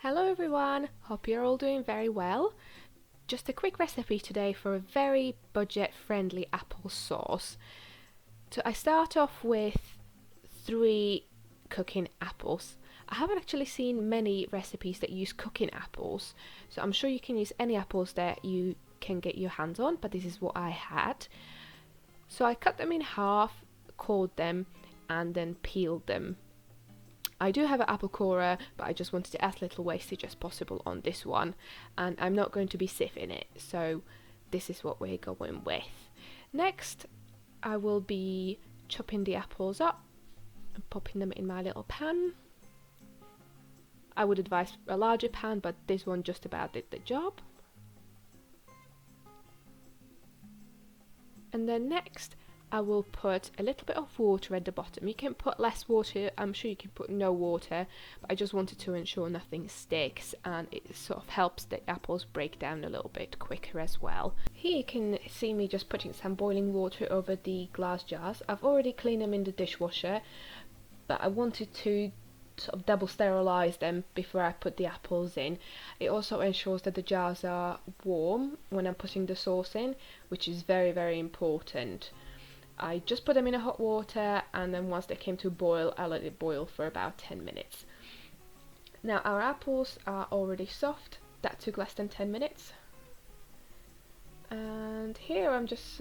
Hello everyone, hope you're all doing very well. Just a quick recipe today for a very budget friendly apple sauce. So I start off with 3 cooking apples. I haven't actually seen many recipes that use cooking apples, so I'm sure you can use any apples that you can get your hands on, but this is what I had. So I cut them in half, cored them, and then peeled them. I do have an apple corer, but I just wanted to add little wastage as possible on this one, and I'm not going to be sieving it, so this is what we're going with. Next, I will be chopping the apples up and popping them in my little pan. I would advise a larger pan, but this one just about did the job. And then next, I will put a little bit of water at the bottom. You can put less water, I'm sure you can put no water, but I just wanted to ensure nothing sticks, and it sort of helps the apples break down a little bit quicker as well. Here you can see me just putting some boiling water over the glass jars. I've already cleaned them in the dishwasher, but I wanted to sort of double sterilize them before I put the apples in. It also ensures that the jars are warm when I'm putting the sauce in, which is very, very important. I just put them in a hot water, and then once they came to boil, I let it boil for about 10 minutes. Now our apples are already soft. That took less than 10 minutes. And here I'm just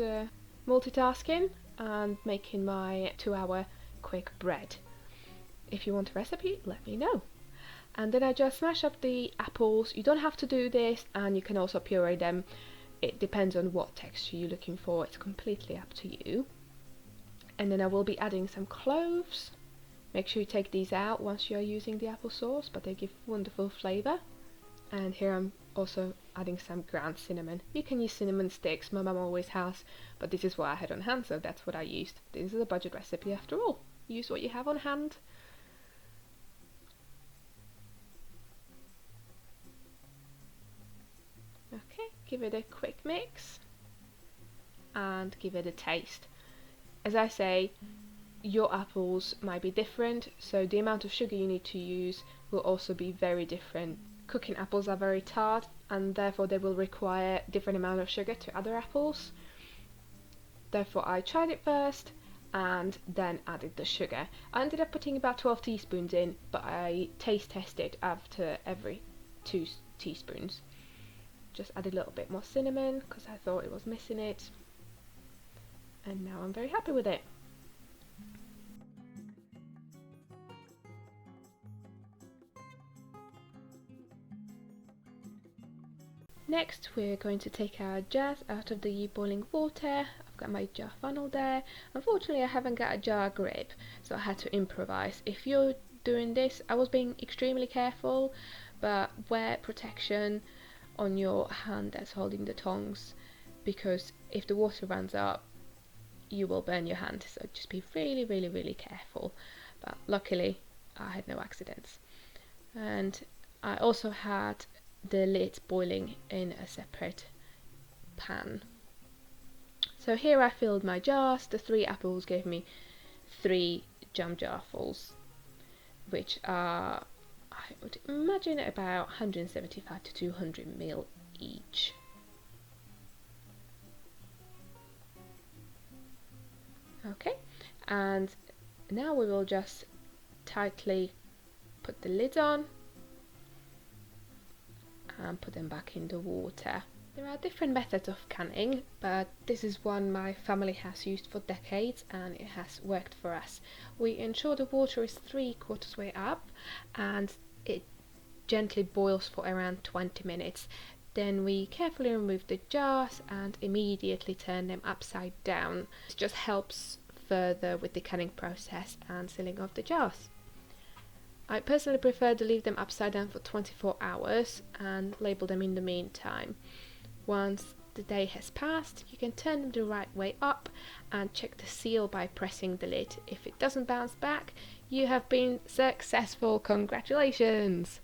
multitasking and making my 2-hour quick bread. If you want a recipe, let me know. And then I just smash up the apples. You don't have to do this, and you can also puree them. It depends on what texture you're looking for. It's completely up to you. And then I will be adding some cloves. Make sure you take these out once you're using the applesauce, but they give wonderful flavour. And here I'm also adding some ground cinnamon. You can use cinnamon sticks, my mum always has, but this is what I had on hand, so that's what I used. This is a budget recipe after all. Use what you have on hand. Okay, give it a quick mix and give it a taste. As I say, your apples might be different, so the amount of sugar you need to use will also be very different. Cooking apples are very tart, and therefore they will require different amount of sugar to other apples. Therefore I tried it first and then added the sugar. I ended up putting about 12 teaspoons in, but I taste tested after every 2 teaspoons. Just add a little bit more cinnamon because I thought it was missing it. And now I'm very happy with it. Next we're going to take our jars out of the boiling water. I've got my jar funnel there. Unfortunately I haven't got a jar grip, so I had to improvise. If you're doing this, I was being extremely careful, but wear protection on your hand that's holding the tongs, because if the water runs up, you will burn your hand, so just be really, really, really careful. But luckily I had no accidents. And I also had the lid boiling in a separate pan. So here I filled my jars. The 3 apples gave me 3 jam jarfuls, which are, I would imagine, about 175 to 200 ml each. Okay, and now we will just tightly put the lid on and put them back in the water. There are different methods of canning, but this is one my family has used for decades and it has worked for us. We ensure the water is 3/4 way up and it gently boils for around 20 minutes. Then we carefully remove the jars and immediately turn them upside down. This just helps further with the canning process and sealing of the jars. I personally prefer to leave them upside down for 24 hours and label them in the meantime. Once the day has passed, you can turn them the right way up and check the seal by pressing the lid. If it doesn't bounce back, you have been successful. Congratulations!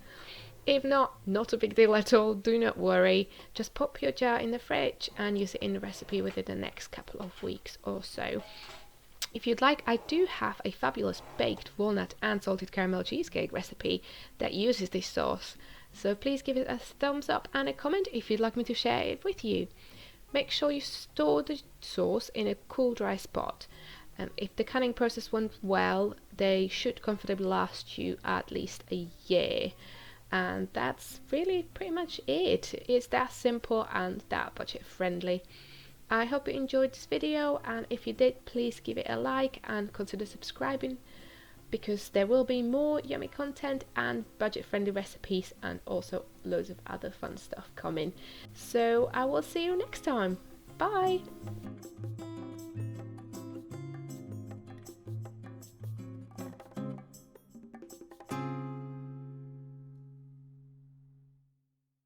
If not a big deal at all, do not worry. Just pop your jar in the fridge and use it in the recipe within the next couple of weeks or so. If you'd like, I do have a fabulous baked walnut and salted caramel cheesecake recipe that uses this sauce. So please give it a thumbs up and a comment if you'd like me to share it with you. Make sure you store the sauce in a cool, dry spot. If the canning process went well, they should comfortably last you at least a year. And that's really pretty much it. It's that simple and that budget friendly. I hope you enjoyed this video, and if you did, please give it a like and consider subscribing, because there will be more yummy content and budget friendly recipes and also loads of other fun stuff coming. So I will see you next time. Bye!